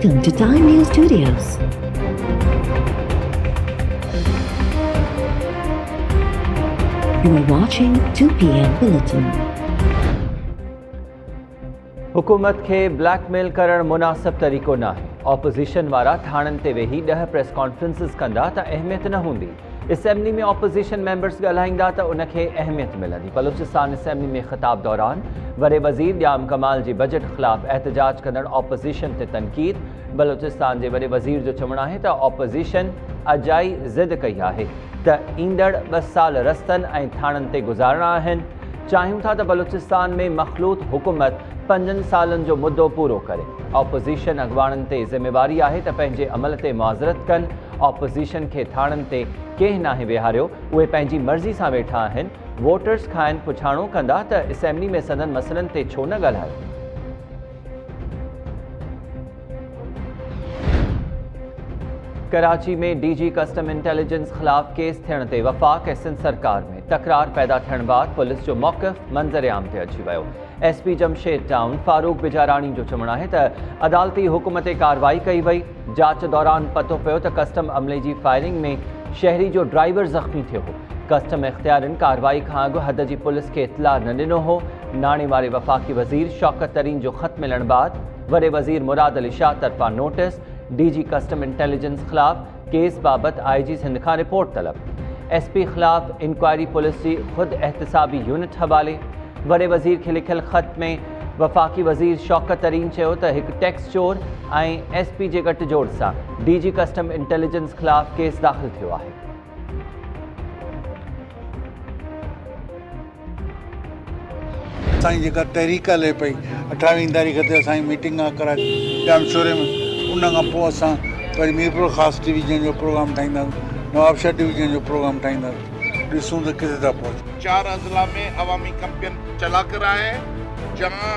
Welcome to Time News Studios. You are watching 2 PM Bulletin. हुकूमत खे blackmail करण मुनासिब तरीक़ो न आहे। ऑपोजिशन वारा थाणनि ते वेही 10 प्रेस कॉन्फ्रेंसिस कंदा त अहमियत न हूंदी। असेंबली में ऑपोजिशन मेंबर्स ॻाल्हाईंदा त उनखे अहमियत मिलंदी। बलूचिस्तान असेंबली में ख़िताब दौरान वॾे वज़ीर ॼाम कमाल जी बजट ख़िलाफ़ एहतजाज कंदड़ ऑपोजिशन ते तनक़ीद। बलूचिस्तान जे वॾे वज़ीर जो चवणु आहे त ऑपोजिशन अजाई ज़िद कई आहे त ईंदड़ 2 साल रस्तनि ऐं थाणनि ते गुज़ारणा आहिनि। चाहियूं था त बलूचिस्तान में मख़लूत हुकूमत 5 सालनि जो मुद्दो पूरो करे। ऑपोजिशन अॻवाननि ते ज़िम्मेवारी आहे त पंहिंजे अमल ते मुआज़रत कनि। ऑपोजिशन खे थाणनि ते कंहिं नाहे विहारियो, उहे पंहिंजी मर्ज़ी सां वेठा आहिनि। वोटर्स खां पुछाणो कंदा त असेंबली में सदन मसइलनि ते छो न ॻाल्हायो। कराची में DG कस्टम इंटेलिजेंस ख़िलाफ़ केस थियण ते वफ़ाक़ ऐं सिंध सरकार में तकरार पैदा थियण बाद पुलिस जो मौक़िफ़ मंज़र आम ते अची वियो। SP जमशेद टाउन फारूक बिजाराणी जो चवणु आहे त अदालती हुकुम ते कार्रवाई कई वई। जांच दौरान पतो पियो त कस्टम अमले जी फायरिंग में शहरी जो ड्राइवर ज़ख़्मी थियो हो। कस्टम इख़्तियारनि कार्रवाई खां अॻु हद जी पुलिस खे इतला न ॾिनो हो। नाणे वारे वफ़ाक़ी वज़ीर शौकत तरीन जो ख़त मिलण बाद वॾे वज़ीर मुराद अली शाह तरफ़ां नोटिस। DG कस्टम इंटेलिजेंस ख़िलाफ़ केस बाबति IG सिंध खां रिपोर्ट तलब। SP ख़िलाफ़ इंक्वायरी पुलिस जी ख़ुदि एहतिसाबी यूनिट हवाले। वॾे वज़ीर खे लिखियल ख़त में वफ़ाक़ी वज़ीर शौकत तरीन चयो त हिकु टैक्स चोर ऐं SP जे गठजोड़ सां DG कस्टम इंटेलिजेंस ख़िलाफ़ केस दाख़िल थियो आहे। असांजी जेका तहरीक हले पई 28 तारीख़ ते असांजी मीटिंग आहे कराची जामशोरे में। उन खां पोइ असां वरी मीरपुर ख़ासि डिवीजन जो प्रोग्राम ठाहींदासीं, नवाबशाह डिवीजन जो प्रोग्राम ठाहींदासीं। ॾिसूं त किथे था पहुचूं। 4 अज़ला में अवामी कैंपेन चला कर आए हैं, जहां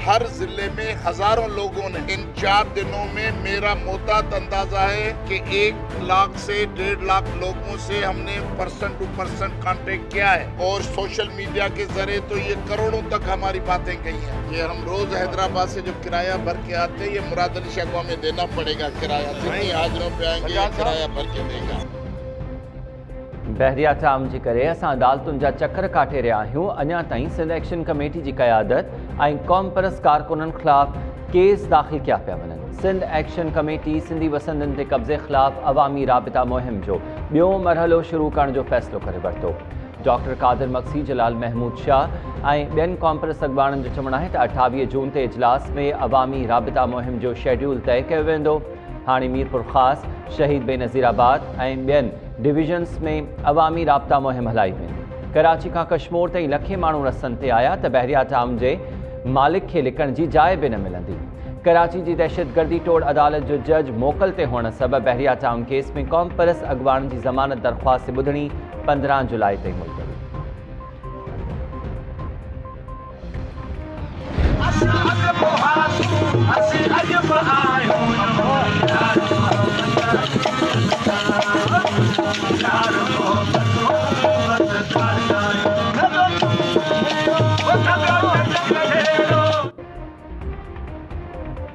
हर जिले में हजारों लोगों ने इन 4 दिनों में मेरा मोहतात अंदाजा है कि 1 लाख से 1.5 लाख लोगों से हमने पर्सन टू पर्सन कांटेक्ट किया है और सोशल मीडिया के जरिए तो ये करोड़ों तक हमारी बातें गई हैं। ये हम रोज हैदराबाद से जो किराया भर के आते हैं, ये मुराद अली शाह को हमें देना पड़ेगा किराया। जितनी हाजिरों पे आएंगे ये किराया भर के देगा। बहरिया टाउन जे करे असां अदालतुनि जा चक्कर काटे रहिया आहियूं। अञा ताईं सिंध एक्शन कमेटी जी क़यादत ऐं क़ौम परस्त कारकुननि ख़िलाफ़ केस दाख़िल कया पिया वञनि। सिंध एक्शन कमेटी सिंधी वसंदनि ते कब्ज़े ख़िलाफ़ अवामी राबिता मुहिम जो ॿियों मरहलो शुरू करण जो फ़ैसिलो करे वरितो। डॉक्टर कादिर मक्सी, जलाल महमूद शाह ऐं ॿियनि क़ौम परस्त अॻवाननि जो चवणु आहे त 28 जून ते इजलास में अवामी राबिता मुहिम जो शेड्यूल तय कयो वेंदो। हाणे मीरपुर ख़ासि, शहीद बेनज़ीराबाद ऐं ॿियनि डिविजन्स में अवामी राबिता मुहिम हलाई वेंदी। कराची खां कश्मीर ताईं लखे माण्हू रस्तनि ते आया त बहरिया टाउन जे मालिक खे लिकण जी जाइ बि न मिलंदी। कराची जी दहशतगर्दी टोड़ अदालत जो जज मोकल ते हुअण सबबि बहरिया टाउन केस में क़ौम परस्त अॻवाननि जी ज़मानत दरख़्वास्त ॿुधणी 15 जुलाई ताईं मुलतवी।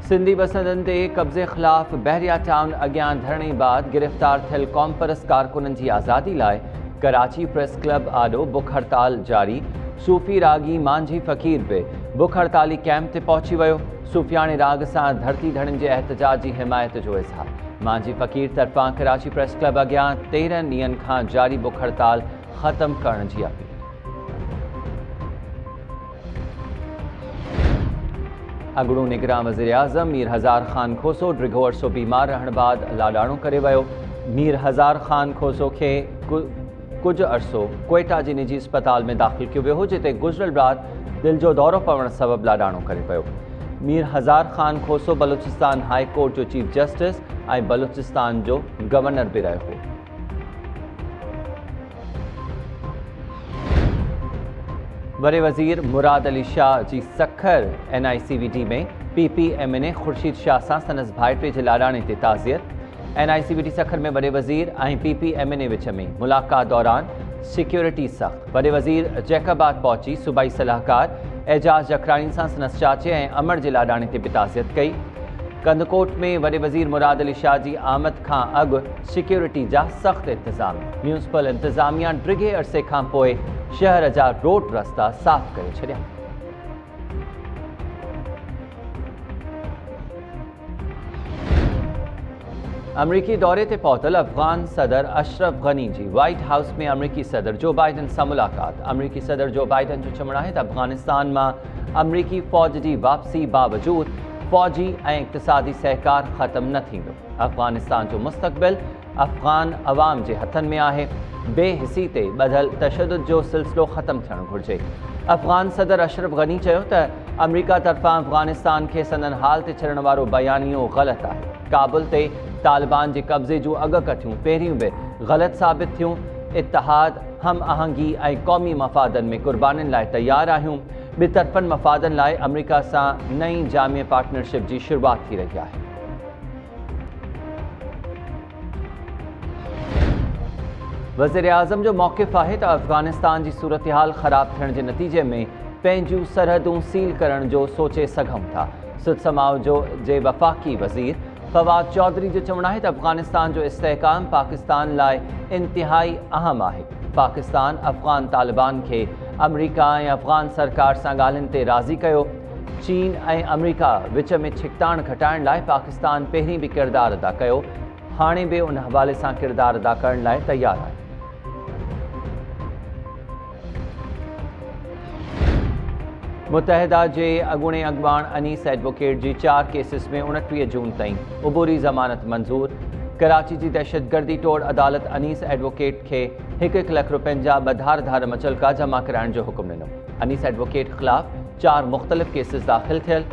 सिंधी वसंदनि ते कब्ज़े ख़िलाफ़ बहरिया टाउन अॻियां धरणे बाद गिरफ़्तार थियल क़ौम परस्त कारकुननि जी आज़ादी लाइ कराची प्रेस क्लब आॾो बुख हड़ताल जारी। सूफ़ी रागी मांझी फ़क़ीर बि बुख हड़ताली कैंप ते पहुची वियो। सूफ़ियाणे राग सां धरती धड़नि जे एहतजाज जी हिमायत जो इज़हार। मांझी फ़क़ीर तरफ़ां कराची प्रेस क्लब अॻियां 13 ॾींहंनि खां जारी बुख हड़ताल ख़तमु करण जी अपील। अॻूणो निगरान वज़ीर आज़म मीर हज़ार ख़ान खोसो डिघो अरसो बीमार रहण बाद लाॾाणो करे वियो। मीर हज़ार ख़ान खोसो खे कुझु अरसो क्वेटा जी निजी अस्पताल में दाख़िल कयो वियो हो, जिते गुज़िरियल राति दिलि जो दौरो पवण सबबि लाॾाणो करे पियो। मीर हज़ार ख़ान खोसो बलूचिस्तान हाई कोर्ट जो चीफ जस्टिस ऐं बलूचिस्तान जो गवर्नर बि रहियो हो। वॾे वज़ीर मुराद अली शाह जी सखर NICVD में PPMN ख़ुर्शीद शाह सां संदसि भाइटे जे लाॾाणे ते ताज़ियत। NICVD सखर में वॾे वज़ीर ऐं PPMN विच में मुलाक़ात दौरान सिक्योरिटी सख़्त। वॾे वज़ीर जैकाबाद पहुची सूबाई सलाहकार एजाज़ जखरानी सां संदसि चाचे ऐं अमर जे लाॾाणे ते बि ताज़ियत कई। कंदकोट में वॾे वज़ीर मुराद अली शाह जी आमद खां अॻु सिक्योरिटी जा सख़्त इंतज़ाम। म्यूनिसिपल इंतज़ामिया ड्रिघे अरसे खां पोइ शहर जा रोड रस्ता साफ़ करे छॾिया। अमरीकी दौरे ते पहुतल अफ़गान सदर अशरफ गनी जी व्हाइट हाउस में अमरीकी सदर जो बाइडन सां मुलाक़ात। अमरीकी सदर जो बाइडन जो चवणु आहे त अफ़गानिस्तान मां अमरीकी फ़ौज जी वापसी बावजूदि फ़ौजी ऐं इक़्तिसादी सहकार ख़त्म न थींदो। अफ़गानिस्तान जो मुस्तक़बिल अफ़गान अवाम जे हथनि में आहे। बेहिसी ते ॿधल तशद्दुद जो सिलसिलो ख़त्म थियणु घुरिजे। अफ़गान सदर अशरफ गनी चयो त अमरीका तरफ़ां अफ़गानिस्तान खे संदन हाल ते छॾण वारो बयानियो ग़लति आहे। काबुल ते तालिबान जे कब्ज़े जूं अॻकथियूं पहिरियों बि ग़लति साबित थियूं। इतिहाद, हम आहंगी ऐं क़ौमी मफ़ादनि में क़ुर्बानीनि लाइ तयारु आहियूं। ॿितरफ़नि मफ़ादनि लाइ अमरीका सां नई जामी पार्टनरशिप जी शुरूआति थी रही आहे। वज़ीर आज़म जो मौक़िफ़ आहे त अफ़गानिस्तान जी सूरत हाल ख़राब थियण जे नतीजे में पंहिंजूं सरहदूं सील करण जो सोचे सघूं था। सुद समाओ जे वफ़ाक़ी वज़ीर फवाद चौधरी जो चवणु आहे त अफ़गानिस्तान जो इस्तेहकाम पाकिस्तान लाइ इंतिहाई अहम आहे। पाकिस्तान अफ़गान तालिबान खे अमरीका ऐं अफ़गान सरकार सां ॻाल्हियुनि ते राज़ी कयो। चीन ऐं अमरीका विच में छिकताण घटाइण लाइ पाकिस्तान पहिरीं बि किरदारु अदा कयो, हाणे बि उन हवाले सां किरदारु अदा करण लाइ तयारु आहे। मुतहदा जे अॻूणे अॻवान अनीस एडवोकेट जी 4 केसिस में 29 जून ताईं उबूरी ज़मानत मंज़ूर। कराची जी दहशतगर्दी तोड़ अदालत अनीस एडवोकेट खे 1-1 लख रुपयनि जा 2 धार मुचलका जमा कराइण जो हुकुम ॾिनो। अनीस एडवोकेट ख़िलाफ़ 4 मुख़्तलिफ़ केसिस दाख़िल थियल।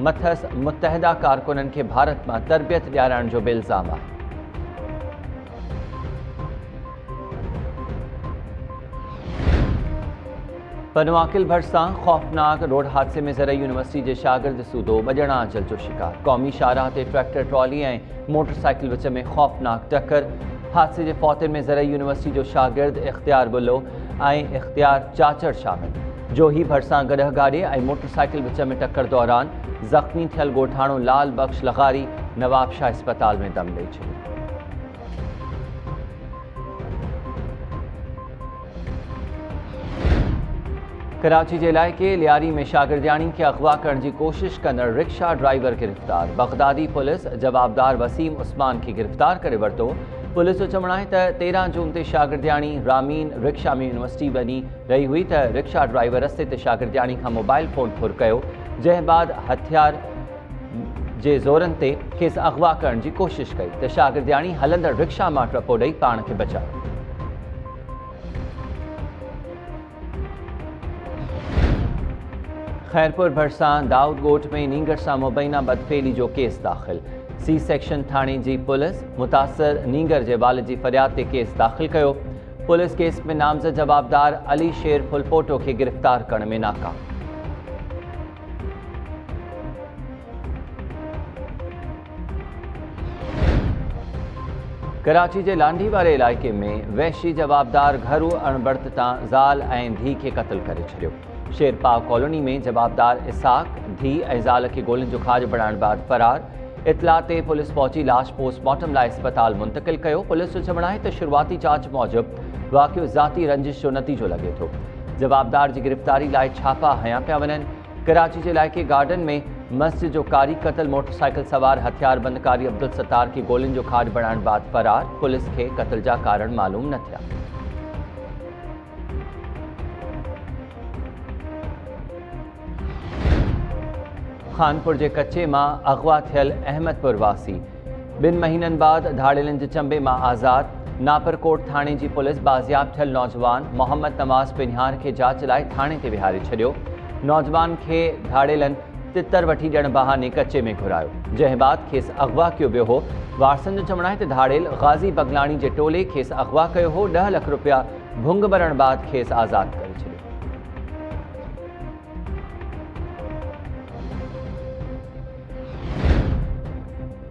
मथस मुतहदा कारकुननि खे भारत मां तरबियत ॾियाराइण जो बि इल्ज़ाम आहे। पनवाकिल भरिसां खौफ़नाक रोड हादसे में ज़रई यूनिवर्सिटी जे शागिर्द सूदो बॼणा अचल जो शिकार। क़ौमी शाहराह ते ट्रैक्टर ट्रॉली ऐं मोटरसाइकिल विच में खौफ़नाक टक्कर। हादसे जे फौतनि में ज़रई यूनिवर्सिटी जो शागिर्द इख़्तियार बुल्लो ऐं इख़्तियार चाचड़ शामिल। जोही भरिसां गॾह गाॾी ऐं मोटरसाइकिल विच में टक्कर दौरान ज़ख़्मी थियल ॻोठाणो लाल बख़्श लग़ारी नवाबशाह इस्पताल में दम ॾेई छॾियो। कराची जे इलाइक़े लियारी में शागिर्दियाणी खे अगवा करण जी कोशिश कंदड़ रिक्शा ड्राइवर गिरफ़्तार। बग़दादी पुलिस जवाबदार वसीम उस्मान खे गिरफ़्तार करे वरितो। पुलिस जो चवणु आहे त 13 जून ते शागिर्दियाणी रामीन रिक्शा में यूनिवर्सिटी वञी रही हुई त रिक्शा ड्राइवर रस्ते ते शागिर्दियाणी खां मोबाइल फ़ोन फुर कयो, जंहिं बाद हथियार जे ज़ोरनि ते खेसि अगवा करण जी कोशिश कई त शागिर्दियाणी हलंदड़ रिक्शा मां टपो ॾेई पाण खे बचायो। खैरपुर भरिसां दाऊद ॻोठ में नींगर सां मुबैना बदफ़ेली जो केस दाख़िल। सी सेक्शन थाणे जी पुलिस मुतासिर नींगर जे वालिद जी फ़रियाद ते केस दाख़िल कयो। पुलिस केस में नामज़द जवाबदार अली शेर फुलपोटो खे गिरफ़्तार करण में नाकाम। कराची जे लांडी वारे इलाइक़े में वहशी जवाबदार घरू अणबड़त तां ज़ाल ऐं धी खे क़त्ल करे छॾियो। शेरपाव कॉलोनी में जवाबदार इसाक धी ऐं ज़ाल खे गोलियुनि जो खाज बणाइण बाद फ़रार। इतला ते पुलिस पहुची लाश पोस्टमार्टम लाइ इस्पताल मुंतक़िल कयो। पुलिस जो चवणु आहे त शुरूआती जांच मूजिबि वाक़ियो ज़ाती रंजिश जो नतीजो लॻे थो। जवाबदार जी गिरफ़्तारी लाइ छापा हया पिया वञनि। कराची जे इलाइक़े गार्डन में मस्जिद जो कारी क़त्ल मोटरसाइकिल सवार हथियारबंदकारी अब्दुल सत्तार खे गोलियुनि जो खाज बणाइण बाद फ़रार। पुलिस खे क़त्ल जा कारण मालूम न थिया। खानपुर के कच्चे मां अगवा थियल अहमदपुर वासी 2 महीननि बाद धाड़ेलनि जे चंबे मां आज़ाद। नापरकोट थाणे जी पुलिस बाज़ियाब थियल नौजवान मोहम्मद नवाज़ पिनिहार के जांच लाइ थाणे ते विहारे छॾियो। नौजवान खे धाड़ेलनि तितर वठी ॾियण बहाने कच्चे में घुरायो, जंहिं बाद खेसि अगवा कयो वियो हो। वारसनि जो चवणु आहे त धाड़ेल गाज़ी बगलाणी जे टोले खेसि अगवा कयो हो। 10 लाख रुपया भुंग भरण बाद खेसि आज़ाद करे छॾियो।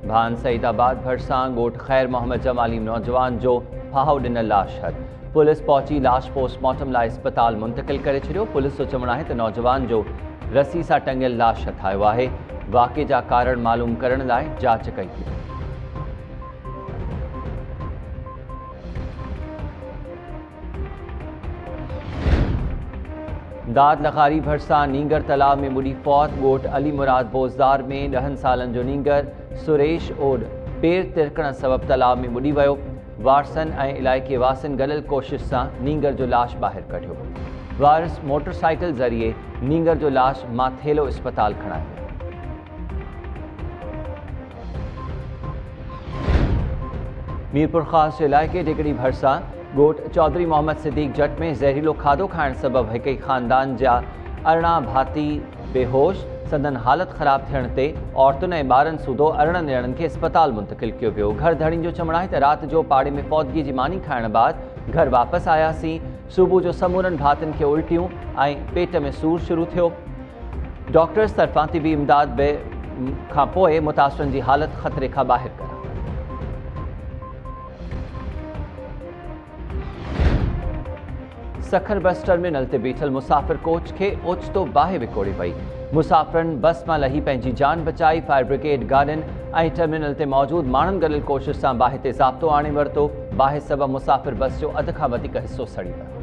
भान सईदाबाद भरिसां ॻोठ ख़ैर मोहम्मद जमाली नौजवान जो फाहो ॾिनल लाश हथ। पुलिस पहुची लाश पोस्टमार्टम लाइ इस्पताल मुंतक़िल करे छॾियो। पुलिस जो चवणु आहे त नौजवान जो रस्सी सां टंगियल लाश हथायो आहे। वाक़े जा कारण मालूम करण लाइ जांच कई थी। दाद लखारी भरसा नींगर तालाब में बुड़ी फौत ॻोठ अली मुराद बोज़दार में 10 सालनि जो नींगर सुरेश ओड पेर तिरकण सबब तालाब में बुड़ी वियो। वारसन ऐं इलाइक़े वासिन गॾियल कोशिश सां नींगर जो लाश ॿाहिरि कढियो। वारिस मोटरसाइकिल ज़रिए नींगर जो लाश माथेलो अस्पताल खणायो। मीरपुर ख़ास इलाइक़े टिकड़ी भरसा ॻोठ चौधरी मोहम्मद सिद्दीक जट में ज़हरीलो खाधो खाइण सबब हिक ई ख़ानदान जा 18 भाती बेहोश। संदन हालत ख़राब थियण ते औरतुनि ऐं ॿारनि सूधो 18 ॼणनि खे अस्पताल मुंतक़िल कयो वियो। घर धड़ियुनि जो चवणु आहे त राति जो पाड़े में फौतगी जी मानी खाइण बाद घर वापसि आयासीं। सुबुह जो समूरनि भातियुनि खे उल्टियूं ऐं पेट में सूर शुरू थियो। डॉक्टर्स तरफ़ां तिबी इमदाद खां पोइ मुतासिरनि जी हालत ख़तरे खां ॿाहिरि कराई। सखर बस टर्मिनल ते बीठल मुसाफ़िर कोच खे ओचितो बाहि विकोड़े पई। मुसाफ़िरनि बस मां लही पंहिंजी जान बचाई। फायर ब्रिगेड गार्डन ऐं टर्मिनल ते मौजूद माण्हुनि गॾियल कोशिश सां बाहि ते ज़ाब्तो आणे वरितो। बाहि सबब मुसाफ़िर बस जो अध खां वधीक हिसो सड़ी वियो।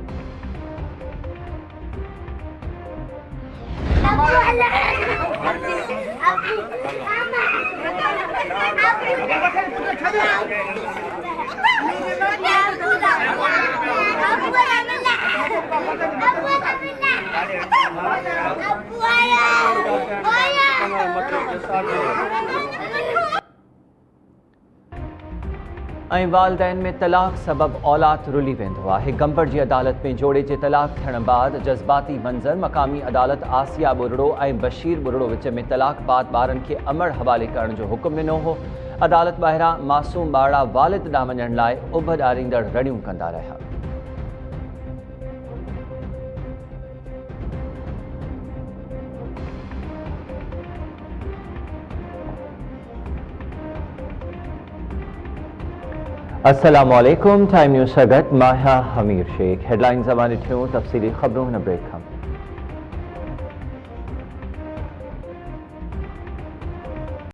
ऐं वालदैन में तलाक सबब औलाद रुली वेंदो आहे। गंबर जी अदालत में जोड़े जे तलाक थियण बाद जज़्बाती मंज़र मक़ामी अदालत आसिया बुरड़ो ऐं बशीर बुरड़ो विच में तलाक बाद ॿारनि खे अमड़ हवाले करण जो हुकुम ॾिनो हो। अदालत ॿाहिरां मासूम ॿारड़ा वालिद ॾांहुं वञण लाइ उभ ॾारींदड़ रड़ियूं कंदा रहिया। अस्सलाम वालेकुम। टाइम न्यूज़ सां गॾु मां हमीर शेख। हेडलाइन्स ॾिठियूं तफ़सीली ख़बरूं हिन ब्रेक खां।